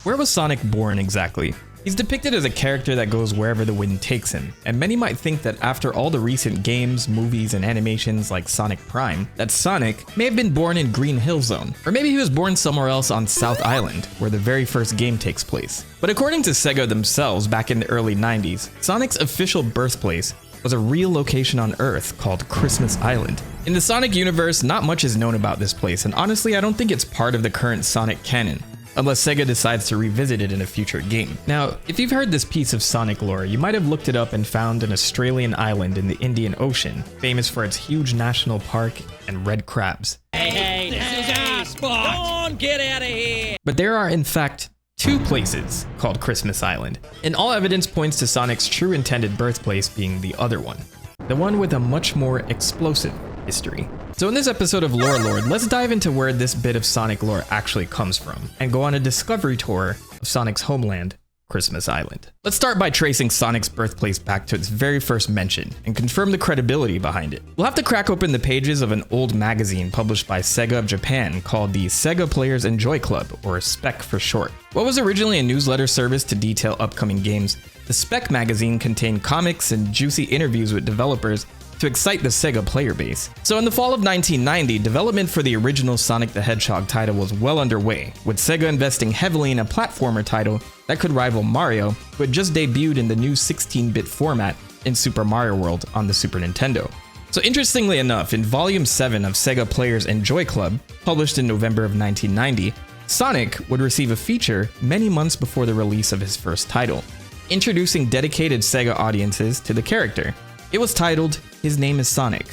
Where was Sonic born exactly? He's depicted as a character that goes wherever the wind takes him, and many might think that after all the recent games, movies, and animations like Sonic Prime, that Sonic may have been born in Green Hill Zone, or maybe he was born somewhere else on South Island, where the very first game takes place. But according to Sega themselves back in the early 90s, Sonic's official birthplace was a real location on Earth called Christmas Island. In the Sonic universe, not much is known about this place, and honestly, I don't think it's part of the current Sonic canon, unless Sega decides to revisit it in a future game. Now, if you've heard this piece of Sonic lore, you might have looked it up and found an Australian island in the Indian Ocean, famous for its huge national park and red crabs. Hey, this is our spot! Come on, get out of here! But there are, in fact, two places called Christmas Island, and all evidence points to Sonic's true intended birthplace being the other one, the one with a much more explosive history. So in this episode of Lore Lord, let's dive into where this bit of Sonic lore actually comes from, and go on a discovery tour of Sonic's homeland, Christmas Island. Let's start by tracing Sonic's birthplace back to its very first mention, and confirm the credibility behind it. We'll have to crack open the pages of an old magazine published by Sega of Japan called the Sega Players Enjoy Club, or SPEC for short. What was originally a newsletter service to detail upcoming games, the SPEC magazine contained comics and juicy interviews with developers to excite the Sega player base. So in the fall of 1990, development for the original Sonic the Hedgehog title was well underway, with Sega investing heavily in a platformer title that could rival Mario, who had just debuted in the new 16-bit format in Super Mario World on the Super Nintendo. So interestingly enough, in Volume 7 of Sega Players Enjoy Club, published in November of 1990, Sonic would receive a feature many months before the release of his first title, introducing dedicated Sega audiences to the character. It was titled, His Name is Sonic.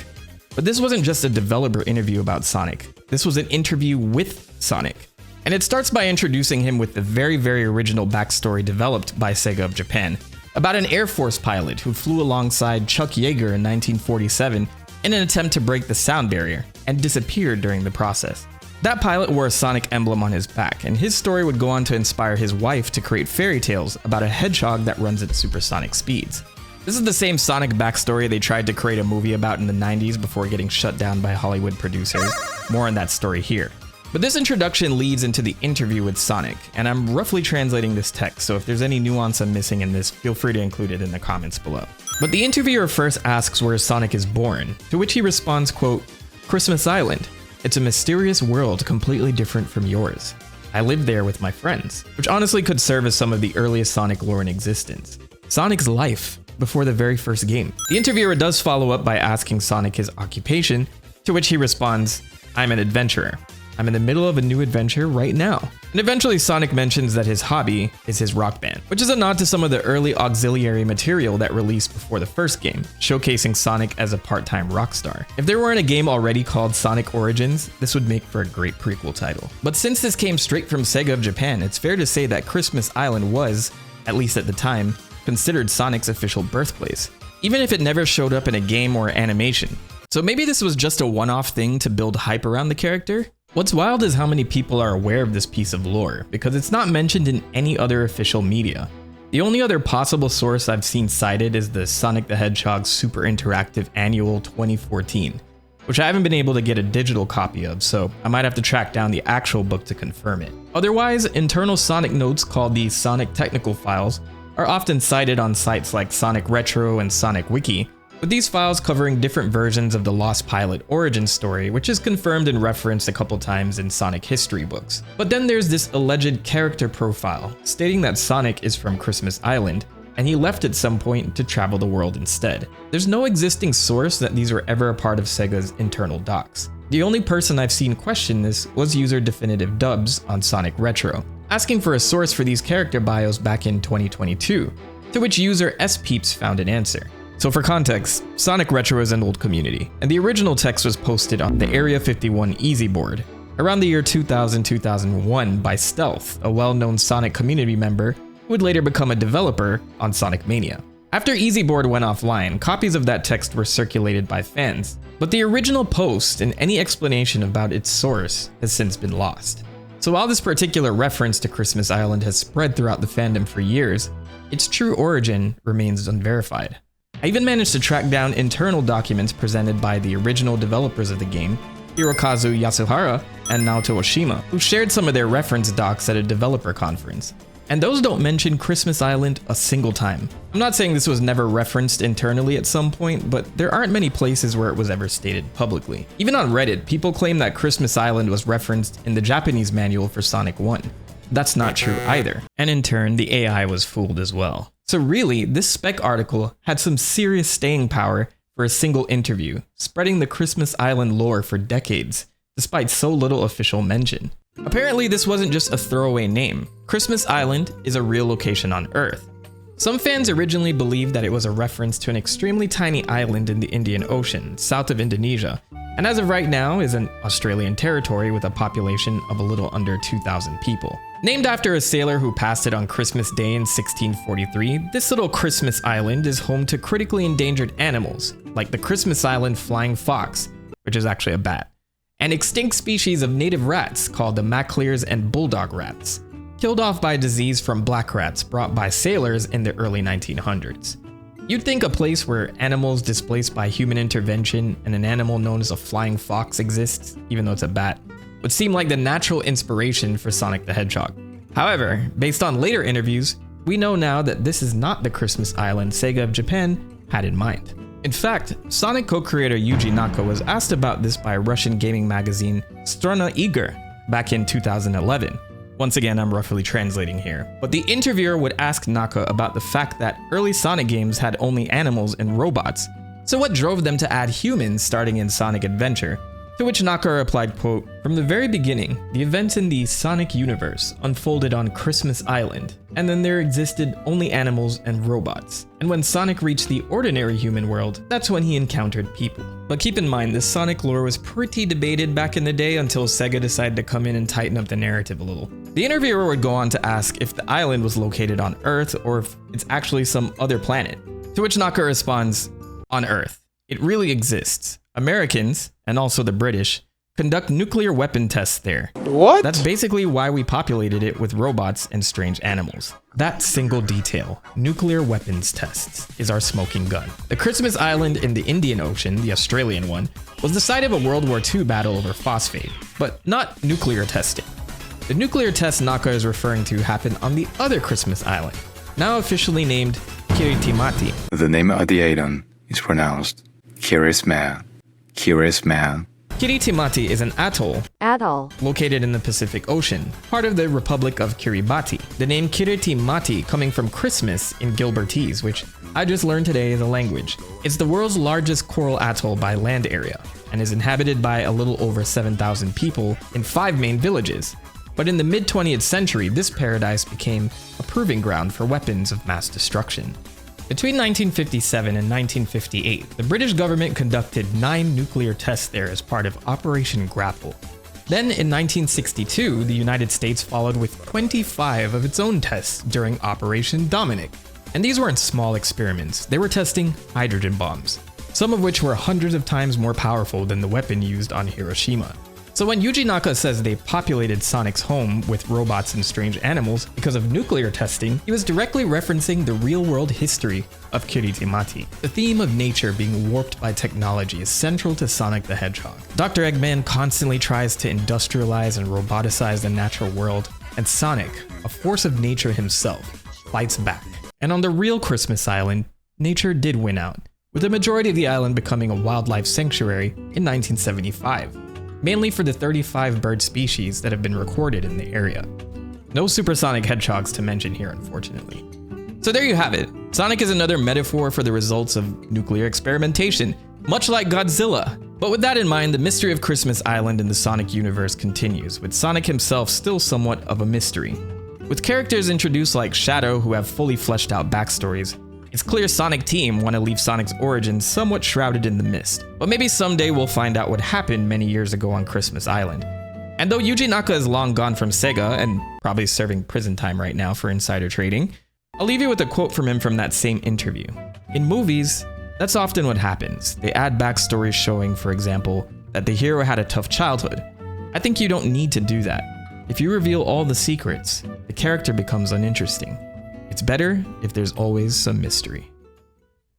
But this wasn't just a developer interview about Sonic. This was an interview with Sonic. And it starts by introducing him with the very original backstory developed by Sega of Japan, about an Air Force pilot who flew alongside Chuck Yeager in 1947 in an attempt to break the sound barrier, and disappeared during the process. That pilot wore a Sonic emblem on his back, and his story would go on to inspire his wife to create fairy tales about a hedgehog that runs at supersonic speeds. This is the same Sonic backstory they tried to create a movie about in the 90s before getting shut down by Hollywood producers. More on that story here. But this introduction leads into the interview with Sonic, and I'm roughly translating this text, so if there's any nuance I'm missing in this, feel free to include it in the comments below. But the interviewer first asks where Sonic is born, to which he responds, quote, Christmas Island. It's a mysterious world completely different from yours. I lived there with my friends, which honestly could serve as some of the earliest Sonic lore in existence. Sonic's life before the very first game. The interviewer does follow up by asking Sonic his occupation, to which he responds, I'm an adventurer. I'm in the middle of a new adventure right now. And eventually Sonic mentions that his hobby is his rock band, which is a nod to some of the early auxiliary material that released before the first game, showcasing Sonic as a part-time rock star. If there weren't a game already called Sonic Origins, this would make for a great prequel title. But since this came straight from Sega of Japan, it's fair to say that Christmas Island was, at least at the time, considered Sonic's official birthplace, even if it never showed up in a game or animation. So maybe this was just a one-off thing to build hype around the character? What's wild is how many people are aware of this piece of lore, because it's not mentioned in any other official media. The only other possible source I've seen cited is the Sonic the Hedgehog Super Interactive Annual 2014, which I haven't been able to get a digital copy of, so I might have to track down the actual book to confirm it. Otherwise, internal Sonic notes called the Sonic Technical Files are often cited on sites like Sonic Retro and Sonic Wiki, with these files covering different versions of the Lost Pilot origin story, which is confirmed and referenced a couple times in Sonic history books. But then there's this alleged character profile, stating that Sonic is from Christmas Island, and he left at some point to travel the world instead. There's no existing source that these were ever a part of Sega's internal docs. The only person I've seen question this was user Definitive Dubs on Sonic Retro, asking for a source for these character bios back in 2022, to which user SPeeps found an answer. So for context, Sonic Retro is an old community, and the original text was posted on the Area 51 Easy board around the year 2000-2001 by Stealth, a well-known Sonic community member who would later become a developer on Sonic Mania. After Easy board went offline, copies of that text were circulated by fans, but the original post and any explanation about its source has since been lost. So while this particular reference to Christmas Island has spread throughout the fandom for years, its true origin remains unverified. I even managed to track down internal documents presented by the original developers of the game, Hirokazu Yasuhara and Naoto Oshima, who shared some of their reference docs at a developer conference. And those don't mention Christmas Island a single time. I'm not saying this was never referenced internally at some point, but there aren't many places where it was ever stated publicly. Even on Reddit, people claim that Christmas Island was referenced in the Japanese manual for Sonic 1. That's not true either. And in turn, the AI was fooled as well. So really, this spec article had some serious staying power for a single interview, spreading the Christmas Island lore for decades, despite so little official mention. Apparently, this wasn't just a throwaway name. Christmas Island is a real location on Earth. Some fans originally believed that it was a reference to an extremely tiny island in the Indian Ocean, south of Indonesia, and as of right now is an Australian territory with a population of a little under 2,000 people. Named after a sailor who passed it on Christmas Day in 1643, this little Christmas Island is home to critically endangered animals, like the Christmas Island flying fox, which is actually a bat, and extinct species of native rats called the maclears and bulldog rats, killed off by disease from black rats brought by sailors in the early 1900s. You'd think a place where animals displaced by human intervention and an animal known as a flying fox exists, even though it's a bat, would seem like the natural inspiration for Sonic the Hedgehog. However, based on later interviews, we know now that this is not the Christmas Island Sega of Japan had in mind. In fact, Sonic co-creator Yuji Naka was asked about this by Russian gaming magazine Struna Igr back in 2011. Once again, I'm roughly translating here. But the interviewer would ask Naka about the fact that early Sonic games had only animals and robots. So what drove them to add humans starting in Sonic Adventure? To which Naka replied, quote, "From the very beginning, the events in the Sonic universe unfolded on Christmas Island, and then there existed only animals and robots. And when Sonic reached the ordinary human world, that's when he encountered people." But keep in mind, the Sonic lore was pretty debated back in the day until Sega decided to come in and tighten up the narrative a little. The interviewer would go on to ask if the island was located on Earth or if it's actually some other planet. To which Naka responds, "On Earth. It really exists. Americans, and also the British, conduct nuclear weapon tests there. What? That's basically why we populated it with robots and strange animals. That single detail, nuclear weapons tests, is our smoking gun." The Christmas Island in the Indian Ocean, the Australian one, was the site of a World War II battle over phosphate, but not nuclear testing. The nuclear test Naka is referring to happened on the other Christmas Island, now officially named Kiritimati. The name of the island is pronounced Kirisman. Kirisman. Kiritimati is an atoll located in the Pacific Ocean, part of the Republic of Kiribati. The name Kiritimati coming from Christmas in Gilbertese, which I just learned today is a language. It's the world's largest coral atoll by land area, and is inhabited by a little over 7,000 people in 5 main villages. But in the mid-20th century, this paradise became a proving ground for weapons of mass destruction. Between 1957 and 1958, the British government conducted 9 nuclear tests there as part of Operation Grapple. Then in 1962, the United States followed with 25 of its own tests during Operation Dominic. And these weren't small experiments, they were testing hydrogen bombs, some of which were hundreds of times more powerful than the weapon used on Hiroshima. So when Yuji Naka says they populated Sonic's home with robots and strange animals because of nuclear testing, he was directly referencing the real-world history of Kiritimati. The theme of nature being warped by technology is central to Sonic the Hedgehog. Dr. Eggman constantly tries to industrialize and roboticize the natural world, and Sonic, a force of nature himself, fights back. And on the real Christmas Island, nature did win out, with the majority of the island becoming a wildlife sanctuary in 1975. Mainly for the 35 bird species that have been recorded in the area. No supersonic hedgehogs to mention here, unfortunately. So there you have it. Sonic is another metaphor for the results of nuclear experimentation, much like Godzilla. But with that in mind, the mystery of Christmas Island in the Sonic universe continues, with Sonic himself still somewhat of a mystery. With characters introduced like Shadow who have fully fleshed out backstories, it's clear Sonic Team want to leave Sonic's origins somewhat shrouded in the mist. But maybe someday we'll find out what happened many years ago on Christmas Island. And though Yuji Naka is long gone from Sega, and probably serving prison time right now for insider trading, I'll leave you with a quote from him from that same interview. In movies, that's often what happens. They add backstories showing, for example, that the hero had a tough childhood. I think you don't need to do that. If you reveal all the secrets, the character becomes uninteresting. It's better if there's always some mystery.